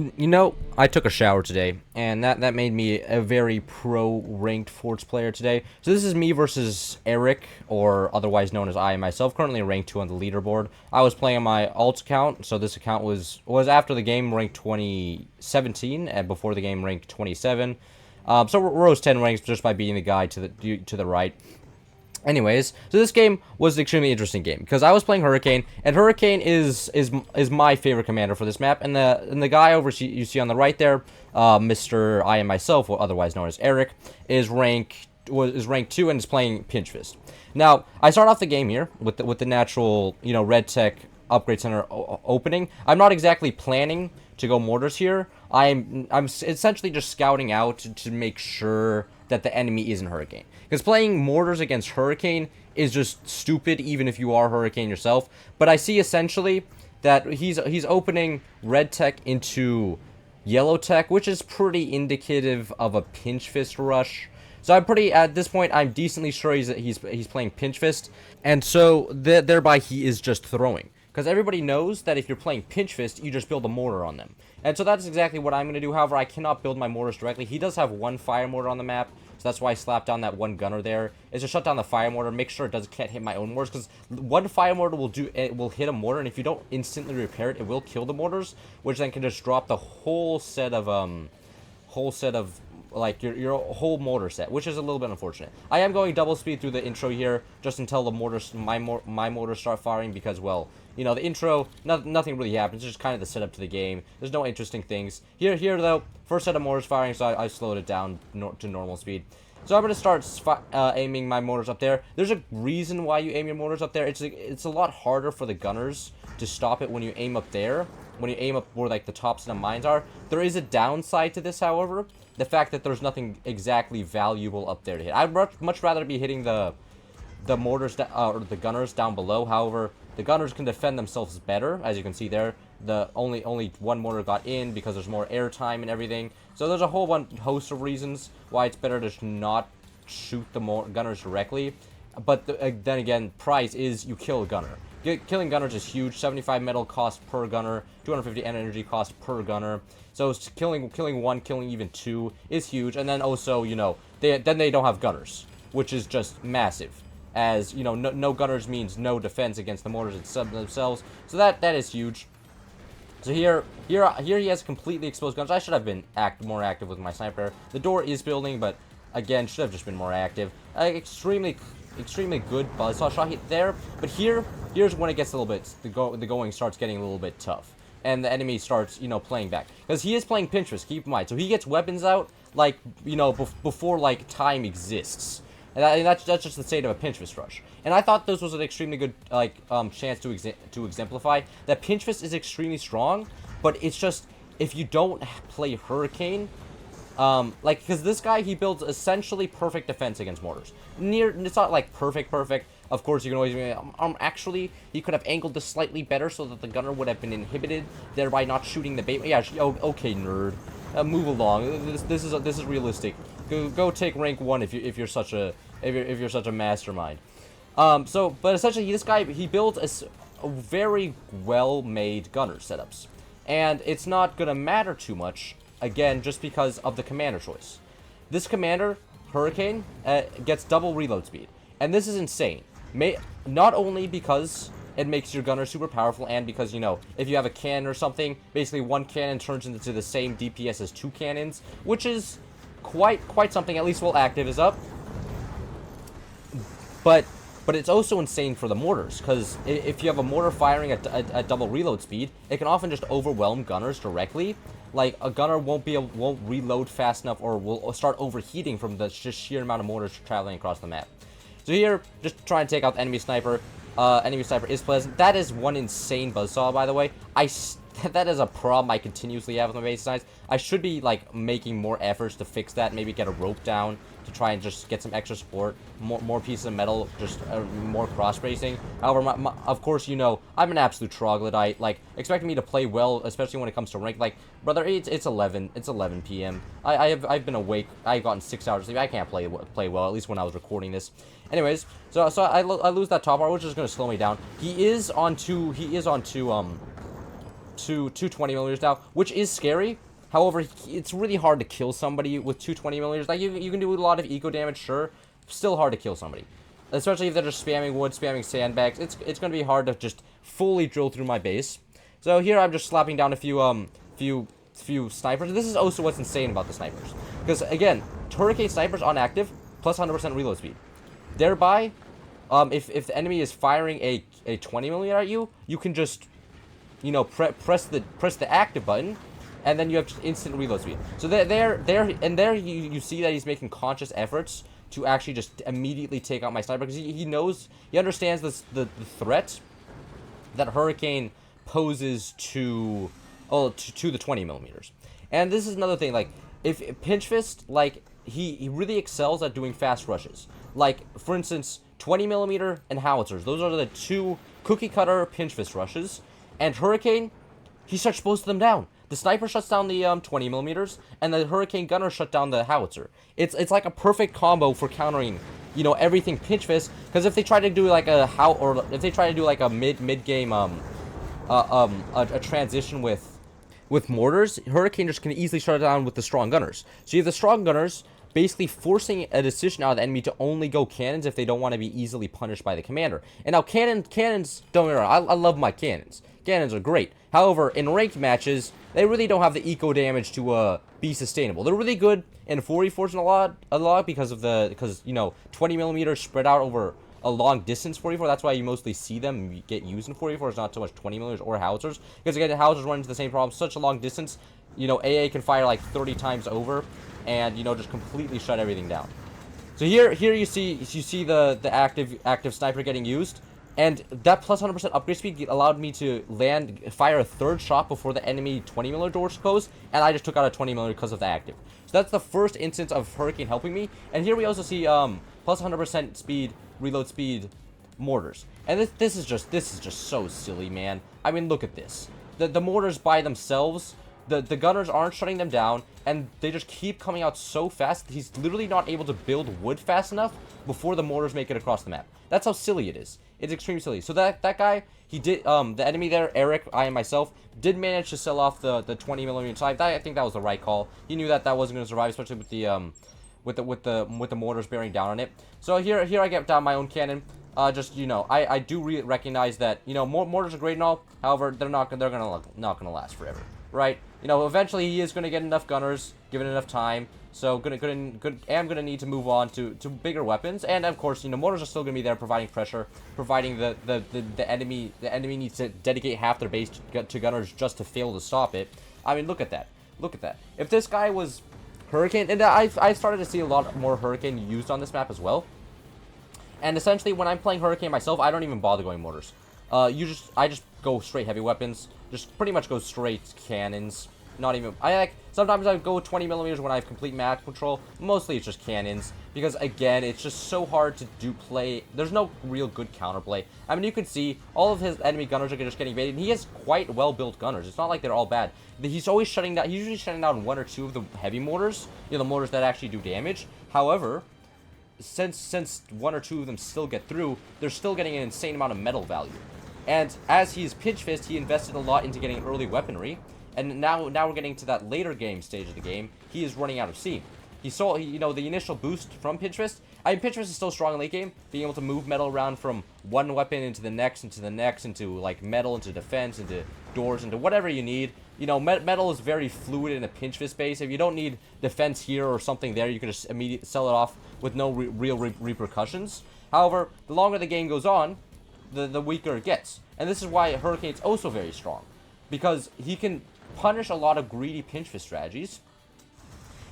You know, I took a shower today, and that made me a very pro-ranked Forts player today. So this is me versus Eric, or otherwise known as I myself, currently ranked 2 on the leaderboard. I was playing on my alt account, so this account was after the game ranked 2017, and before the game ranked 27. So rose 10 ranks just by beating the guy to the right. Anyways, so this game was an extremely interesting game because I was playing Hurricane, and Hurricane is my favorite commander for this map, and the guy over you see on the right there, Mr. I am myself, or otherwise known as Eric, is rank 2 and is playing Pinch Fist. Now, I start off the game here with the natural, red tech upgrade center opening. I'm not exactly planning to go mortars here. I'm essentially just scouting out to make sure that the enemy isn't Hurricane. Because playing mortars against Hurricane is just stupid, even if you are Hurricane yourself. But I see essentially that he's opening red tech into yellow tech, which is pretty indicative of a pinch fist rush. So I'm pretty, at this point, I'm decently sure he's playing pinch fist, and so thereby he is just throwing. Because everybody knows that if you're playing pinch fist, you just build a mortar on them. And so that's exactly what I'm going to do. However, I cannot build my mortars directly. He does have one fire mortar on the map, so that's why I slapped down that one gunner there. Is to shut down the fire mortar, make sure can't hit my own mortars, because one fire mortar will hit a mortar, and if you don't instantly repair it, it will kill the mortars, which then can just drop the whole set of like your whole mortar set, which is a little bit unfortunate. I am going double speed through the intro here, just until the mortars, my mortars start firing, because, well, the intro, nothing really happens. It's just kind of the setup to the game. There's no interesting things. Here though, first set of mortars firing, so I slowed it down to normal speed. So I'm going to start aiming my mortars up there. There's a reason why you aim your mortars up there. It's a lot harder for the gunners to stop it when you aim up there, when you aim up where, like, the tops of the mines are. There is a downside to this, however. The fact that there's nothing exactly valuable up there to hit. I'd much rather be hitting the mortars, or the gunners down below. However, the gunners can defend themselves better, as you can see there. The only one mortar got in because there's more air time and everything. So there's a whole host of reasons why it's better to not shoot the gunners directly. But then again, prize is you kill a gunner. Killing gunners is huge. 75 metal cost per gunner, 250 energy cost per gunner. So killing one, killing even two is huge. And then also, they don't have gunners, which is just massive. As no gunners means no defense against the mortars themselves. So that is huge. So here he has completely exposed guns. I should have been more active with my sniper. The door is building, but again, should have just been more active. Extremely good buzzsaw shot hit there. But here's when it gets a little bit, the going starts getting a little bit tough, and the enemy starts playing back, because he is playing pinch fist. Keep in mind, so he gets weapons out like before like time exists. And that's just the state of a pinch fist rush. And I thought this was an extremely good chance to exemplify that pinch fist is extremely strong, but it's just if you don't play Hurricane, because this guy, he builds essentially perfect defense against mortars. It's not like perfect. Of course, you can always actually he could have angled this slightly better so that the gunner would have been inhibited, thereby not shooting the bait. Yeah, okay, nerd. Move along. This is realistic. Go take rank 1 if you're such a mastermind. But essentially this guy, he builds a very well-made gunner setups, and it's not gonna matter too much, again, just because of the commander choice. This commander, Hurricane, gets double reload speed, and this is insane. Not only because it makes your gunner super powerful, and because, if you have a cannon or something, basically one cannon turns into the same DPS as 2 cannons, which is quite something, at least while active is up. But it's also insane for the mortars, because if you have a mortar firing at double reload speed, it can often just overwhelm gunners directly. Like, a gunner won't reload fast enough, or will start overheating from the just sheer amount of mortars traveling across the map. So here, just try and take out the enemy sniper. Enemy sniper is pleasant. That is one insane buzzsaw, by the way. That is a problem I continuously have with my base designs. I should be, like, making more efforts to fix that. Maybe get a rope down to try and just get some extra support. More pieces of metal, just more cross-bracing. However, of course, I'm an absolute troglodyte. Like, expecting me to play well, especially when it comes to rank. Like, brother, it's 11 p.m. I've been awake. I've gotten 6 hours of sleep. I can't play well, at least when I was recording this. Anyways, so I lose that top bar, which is going to slow me down. He is on two two 20mm now, which is scary. However, it's really hard to kill somebody with two 20mm. Like, you can do a lot of eco damage, sure. Still hard to kill somebody. Especially if they're just spamming wood, spamming sandbags. It's going to be hard to just fully drill through my base. So here I'm just slapping down a few snipers. This is also what's insane about the snipers. Because, again, Hurricane snipers on active, plus 100% reload speed. Thereby, if the enemy is firing a 20mm at you, you can just, you know, press the active button, and then you have just instant reload speed. So there you see that he's making conscious efforts to actually just immediately take out my sniper, because he understands the threat that Hurricane poses to the 20mm. And this is another thing, like, if Pinch Fist, like, he really excels at doing fast rushes. Like, for instance, 20mm and howitzers. Those are the two cookie cutter Pinch Fist rushes. And Hurricane, he starts both of them down. The sniper shuts down the 20mm, and the Hurricane gunner shut down the howitzer. It's like a perfect combo for countering, you know, everything Pinch Fist. Because if they try to do like if they try to do like a mid game a transition with mortars, Hurricane just can easily shut it down with the strong gunners. So you have the strong gunners basically forcing a decision out of the enemy to only go cannons if they don't want to be easily punished by the commander. And now cannons, don't get me wrong, I love my cannons. Cannons are great. However, in ranked matches, they really don't have the eco damage to be sustainable. They're really good in 4v4s a lot because you know, 20mm spread out over a long distance 44. That's why you mostly see them get used in 44. It's not so much 20mm or howitzers, because again, howitzers run into the same problem. Such a long distance, you know, AA can fire like 30 times over, and you know, just completely shut everything down. So here you see the active sniper getting used, and that plus 100% upgrade speed allowed me to fire a third shot before the enemy 20mm doors closed, and I just took out a 20mm because of the active. So that's the first instance of Hurricane helping me. And here we also see plus 100% speed, reload speed mortars. And this is just so silly, man. I mean, look at this. The mortars by themselves, the gunners aren't shutting them down, and they just keep coming out so fast. He's literally not able to build wood fast enough before the mortars make it across the map. That's how silly it is. It's extremely silly. So that guy, he did, the enemy there, Eric, I and myself, did manage to sell off the 20mm side. I think that was the right call. He knew that wasn't going to survive, especially with the mortars bearing down on it. So here I get down my own cannon. Just, you know, I do recognize that, you know, mortars are great and all. However, they're not gonna last forever, right? You know, eventually he is gonna get enough gunners, given enough time. So am gonna need to move on to bigger weapons, and of course, you know, mortars are still gonna be there providing pressure, providing the enemy needs to dedicate half their base to gunners just to fail to stop it. I mean, look at that. If this guy was Hurricane, and I started to see a lot more Hurricane used on this map as well. And essentially, when I'm playing Hurricane myself, I don't even bother going mortars. I just go straight heavy weapons. Just pretty much go straight cannons. Not even, sometimes I go 20mm when I have complete map control. Mostly it's just cannons, because again, it's just so hard to do play. There's no real good counterplay. I mean, you can see all of his enemy gunners are just getting baited, and he has quite well-built gunners. It's not like they're all bad. He's always shutting down, he's usually shutting down one or two of the heavy mortars, you know, the mortars that actually do damage. However, since one or two of them still get through, they're still getting an insane amount of metal value. And as he's Pinch Fist, he invested a lot into getting early weaponry. And now we're getting to that later game stage of the game. He is running out of steam. He saw, you know, the initial boost from Pinch Fist. I mean, Pinch Fist is still strong in late game, being able to move metal around from one weapon into the next, into like metal, into defense, into doors, into whatever you need. You know, metal is very fluid in a Pinch Fist base. If you don't need defense here or something there, you can just immediately sell it off with no real repercussions. However, the longer the game goes on, the weaker it gets. And this is why Hurricane's also very strong, because he can punish a lot of greedy Pinch Fist strategies.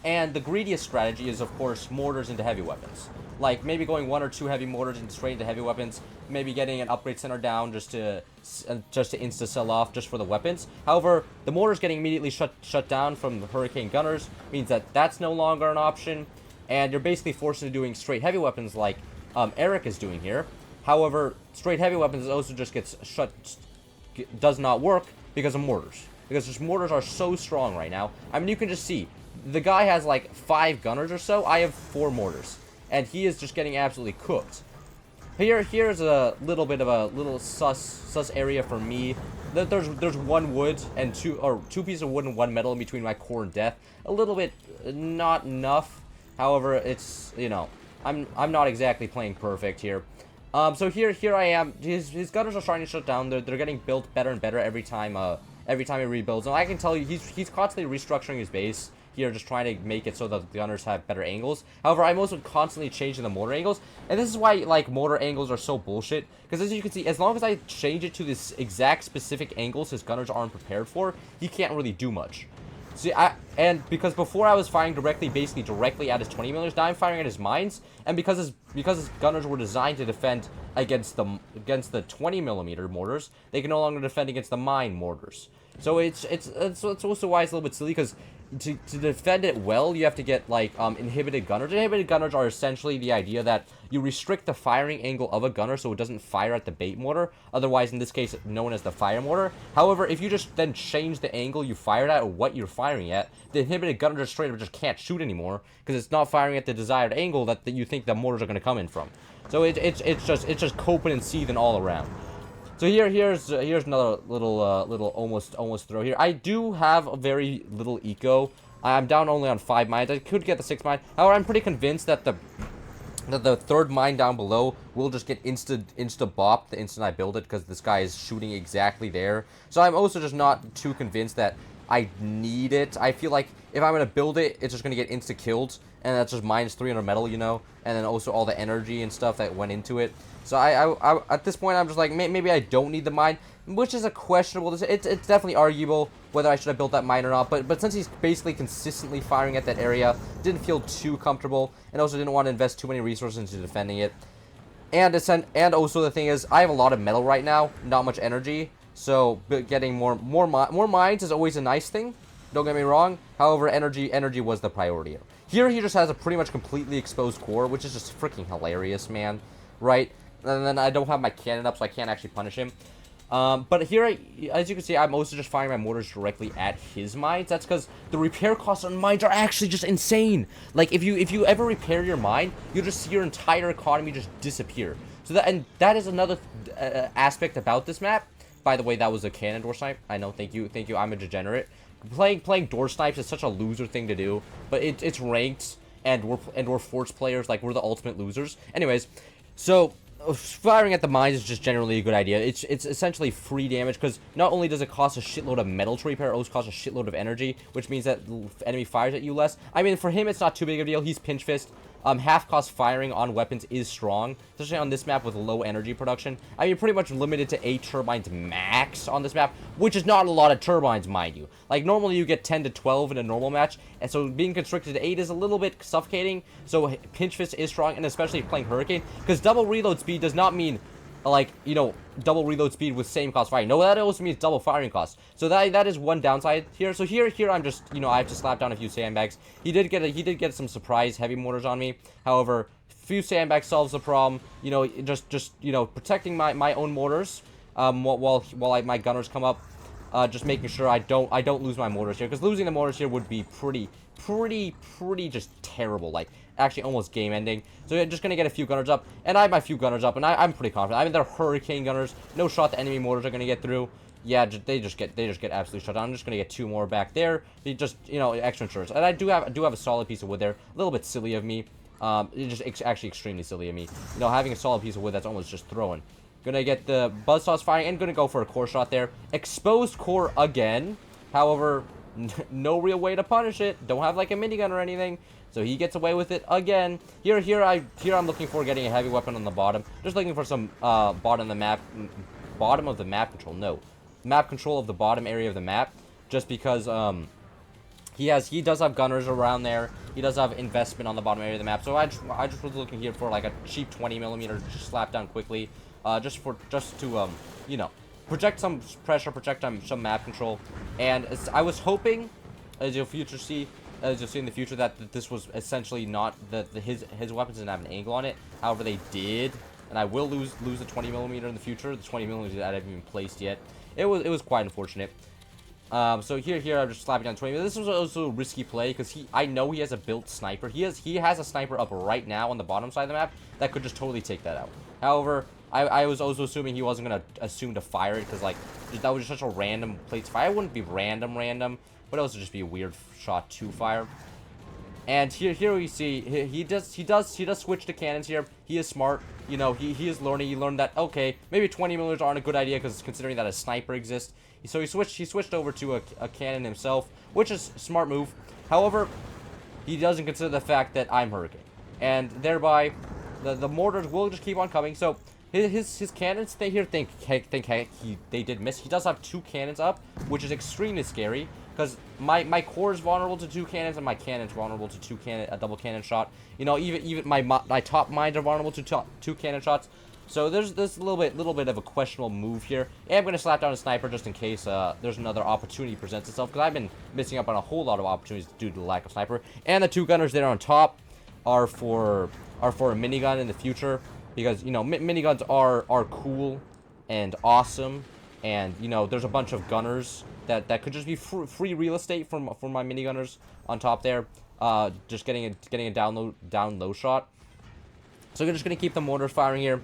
And the greediest strategy is, of course, mortars into heavy weapons. Like, maybe going one or two heavy mortars straight into heavy weapons, maybe getting an upgrade center down just to insta-sell off just for the weapons. However, the mortars getting immediately shut down from the Hurricane gunners means that that's no longer an option, and you're basically forced into doing straight heavy weapons like Eric is doing here. However, straight heavy weapons also just does not work because of mortars. Because just mortars are so strong right now. I mean, you can just see, the guy has like 5 gunners or so. I have 4 mortars, and he is just getting absolutely cooked. Here's a little bit of a little sus area for me. there's one wood and two pieces of wood and one metal in between my core and death. A little bit not enough. However, it's, you know, I'm not exactly playing perfect here. So here I am. His gunners are starting to shut down. They're getting built better and better every time he rebuilds. And I can tell you he's constantly restructuring his base here, just trying to make it so that the gunners have better angles. However, I'm also constantly changing the mortar angles, and this is why, like, mortar angles are so bullshit, because as you can see, as long as I change it to this exact specific angles his gunners aren't prepared for, he can't really do much. See, and because before I was firing basically directly at his 20mm, now I'm firing at his mines, and because his gunners were designed to defend against the 20mm mortars, they can no longer defend against the mine mortars. So it's also why it's a little bit silly, because to defend it well, you have to get, like, inhibited gunners. Inhibited gunners are essentially the idea that you restrict the firing angle of a gunner so it doesn't fire at the bait mortar, otherwise, in this case, known as the fire mortar. However, if you just then change the angle you fired at or what you're firing at, the inhibited gunner just straight up just can't shoot anymore, because it's not firing at the desired angle that you think the mortars are going to come in from. So it's just coping and seething all around. So here's another little almost throw here. I do have a very little eco. I'm down only on 5 mines. I could get the 6 mine. However, I'm pretty convinced that the third mine down below will just get insta bop the instant I build it, because this guy is shooting exactly there. So I'm also just not too convinced that I need it. I feel like if I'm gonna build it, it's just gonna get insta killed, and that's just minus 300 metal, you know, and then also all the energy and stuff that went into it. So I at this point I'm just like, maybe I don't need the mine, which is a questionable. It's definitely arguable whether I should have built that mine or not. But since he's basically consistently firing at that area, didn't feel too comfortable, and also didn't want to invest too many resources into defending it. And also the thing is, I have a lot of metal right now, not much energy. So getting more mines is always a nice thing. Don't get me wrong. However, energy was the priority. Here he just has a pretty much completely exposed core, which is just freaking hilarious, man. Right? And then I don't have my cannon up, so I can't actually punish him. But here, as you can see, I'm also just firing my mortars directly at his mines. That's because the repair costs on mines are actually just insane. Like, if you ever repair your mine, you'll just see your entire economy just disappear. So that is another aspect about this map. By the way, that was a cannon door snipe. I know, thank you, I'm a degenerate. Playing door snipes is such a loser thing to do, but it's ranked, and we're force players, like, we're the ultimate losers. Anyways, so firing at the mines is just generally a good idea. It's essentially free damage, because not only does it cost a shitload of metal to repair, it also costs a shitload of energy, which means that the enemy fires at you less. I mean, for him, it's not too big of a deal. He's pinch fist. Half cost firing on weapons is strong, especially on this map with low energy production. I mean, pretty much limited to 8 turbines max on this map, which is not a lot of turbines, mind you. Like, normally you get 10 to 12 in a normal match, and so being constricted to 8 is a little bit suffocating. So pinch fist is strong, and especially playing Hurricane, because double reload speed does not mean, like, you know, double reload speed with same cost firing. No, that also means double firing cost. So that is one downside here. So here I'm just, you know, I have to slap down a few sandbags. He did get some surprise heavy mortars on me. However, few sandbags solves the problem. You know, just you know, protecting my own mortars while my gunners come up. Just making sure I don't lose my mortars here, because losing the mortars here would be pretty just terrible, like actually almost game ending. So you're just gonna get a few gunners up, and I have my few gunners up, and I'm pretty confident. I mean, they're Hurricane gunners, no shot the enemy mortars are gonna get through. Yeah, they just get absolutely shut down. I'm just gonna get 2 more back there. They just, you know, extra insurance, and I do have a solid piece of wood there. A little bit silly of me. It's just actually extremely silly of me. You know, having a solid piece of wood that's almost just throwing. Gonna get the buzzsaws firing, and gonna go for a core shot there. Exposed core again. However, no real way to punish it. Don't have like a minigun or anything. So he gets away with it again. Here I'm looking for getting a heavy weapon on the bottom. Just looking for some bottom of the map control. No, map control of the bottom area of the map. Just because he does have gunners around there. He does have investment on the bottom area of the map. So I just was looking here for like a cheap 20mm just slap down quickly. Just to you know, project some pressure, project some map control. And I was hoping, as you'll see in the future, that this was essentially not his weapons didn't have an angle on it. However, they did, and I will lose the 20mm in the future. The 20mm that I haven't even placed yet. It was quite unfortunate. So here I'm just slapping down 20. This was also a risky play, because I know he has a built sniper. He has a sniper up right now on the bottom side of the map that could just totally take that out. However, I was also assuming he wasn't gonna assume to fire it, because like that was just such a random place to fire. It wouldn't be random, but it would also just be a weird shot to fire. And here we see he does switch to cannons here. He is smart, you know. He is learning. He learned that, okay, maybe 20 milliliters aren't a good idea, because considering that a sniper exists. So he switched over to a cannon himself, which is a smart move. However, he doesn't consider the fact that I'm Hurricane, and thereby the mortars will just keep on coming. So his cannons they did miss. He does have 2 cannons up, which is extremely scary, because my core is vulnerable to 2 cannons, and my cannon's vulnerable to a double cannon shot. You know, even my top mines are vulnerable to 2 cannon shots. So there's a little bit of a questionable move here. And I'm gonna slap down a sniper just in case there's another opportunity presents itself, because I've been missing up on a whole lot of opportunities due to the lack of sniper. And the 2 gunners there on top are for a minigun in the future, because, you know, miniguns are cool and awesome, and, you know, there's a bunch of gunners that could just be free real estate for my minigunners on top there. Just getting a down low shot. So we're just gonna keep the mortars firing here,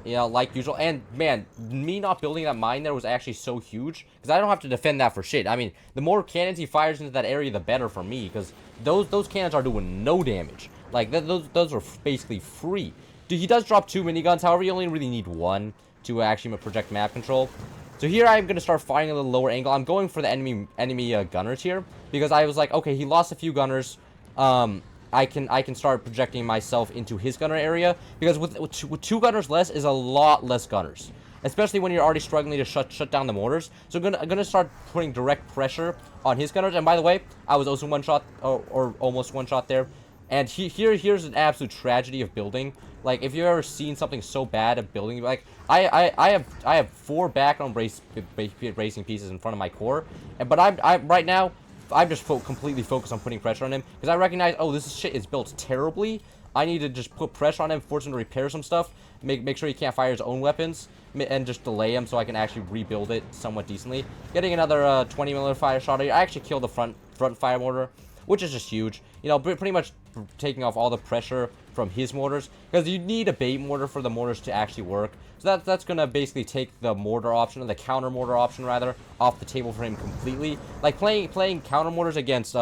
you know, like usual. And man, me not building that mine there was actually so huge, because I don't have to defend that for shit. I mean, the more cannons he fires into that area, the better for me, because those cannons are doing no damage. Like those are basically free. Dude, he does drop 2 miniguns. However, you only really need 1 to actually project map control. So here I'm gonna start firing a little lower angle. I'm going for the enemy gunners here, because I was like, okay, he lost a few gunners. I can start projecting myself into his gunner area, because with 2 gunners less is a lot less gunners, especially when you're already struggling to shut down the mortars. So I'm gonna start putting direct pressure on his gunners. And by the way, I was also one shot or almost one shot there. And here's an absolute tragedy of building. Like, if you've ever seen something so bad of building, like I have 4 background racing pieces in front of my core, but I'm right now I'm just completely focused on putting pressure on him, because I recognize, oh, this shit is built terribly. I need to just put pressure on him, force him to repair some stuff, make sure he can't fire his own weapons, and just delay him so I can actually rebuild it somewhat decently. Getting another 20mm fire shot here. I actually killed the front fire mortar, which is just huge. You know, pretty much taking off all the pressure from his mortars, because you need a bait mortar for the mortars to actually work. So that's gonna basically take the mortar option, or the counter mortar option rather, off the table for him completely. Like, playing counter mortars against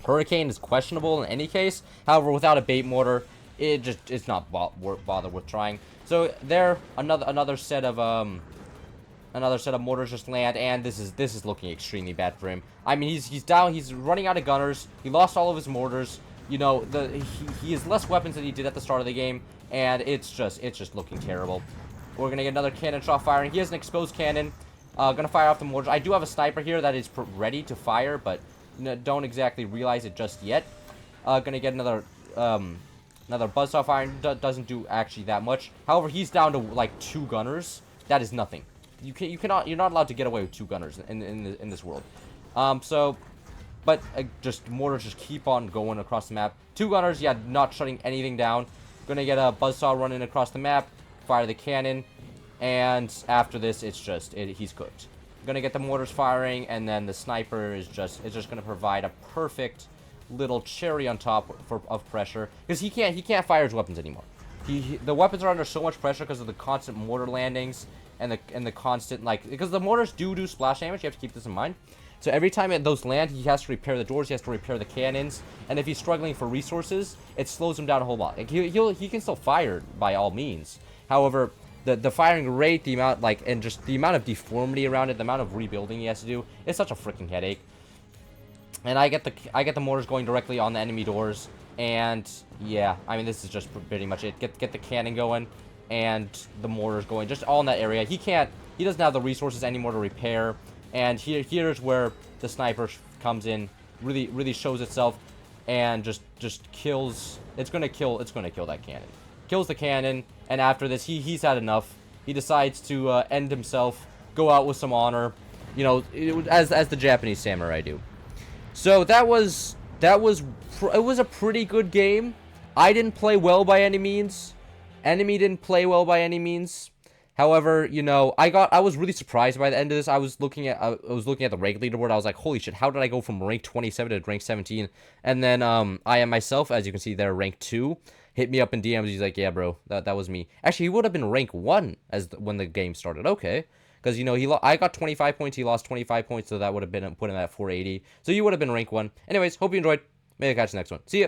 Hurricane is questionable in any case. However, without a bait mortar, it's not bother with trying. So there, another set of mortars just land, and this is looking extremely bad for him. I mean, he's down. He's running out of gunners. He lost all of his mortars. You know, he has less weapons than he did at the start of the game, and it's just looking terrible. We're gonna get another cannon shot firing. He has an exposed cannon. Gonna fire off the mortars. I do have a sniper here that is ready to fire, but don't exactly realize it just yet. Gonna get another buzzsaw firing. Doesn't do actually that much. However, he's down to like 2 gunners. That is nothing. You're not allowed to get away with 2 gunners in this world. But just mortars just keep on going across the map. 2 gunners, yeah, not shutting anything down. Gonna get a buzzsaw running across the map, fire the cannon, and after this, he's cooked. Gonna get the mortars firing, and then the sniper is just gonna provide a perfect little cherry on top of pressure, because he can't fire his weapons anymore. The weapons are under so much pressure because of the constant mortar landings and the constant, like, because the mortars do splash damage. You have to keep this in mind. So every time those land, he has to repair the doors, he has to repair the cannons, and if he's struggling for resources, it slows him down a whole lot. Like, he can still fire by all means. However, the firing rate, the amount, like, and just the amount of deformity around it, the amount of rebuilding he has to do, it's such a freaking headache. And I get the mortars going directly on the enemy doors, and yeah, I mean, this is just pretty much it. Get the cannon going, and the mortars going, just all in that area. He doesn't have the resources anymore to repair. And here's where the sniper comes in, really shows itself, and just kills. It's gonna kill that cannon. Kills the cannon, and after this, he's had enough. He decides to end himself, go out with some honor, you know, as the Japanese samurai do. So it was a pretty good game. I didn't play well by any means. Enemy didn't play well by any means. However, you know, I was really surprised by the end of this. I was looking at the rank leaderboard. I was like, holy shit, how did I go from rank 27 to rank 17? And then I am myself, as you can see there, rank 2, hit me up in DMs. He's like, yeah, bro, that was me. Actually, he would have been rank 1 when the game started. Okay. Because, you know, I got 25 points, he lost 25 points, so that would have been put him at 480. So you would have been rank 1. Anyways, hope you enjoyed. Maybe I'll catch you next one. See ya.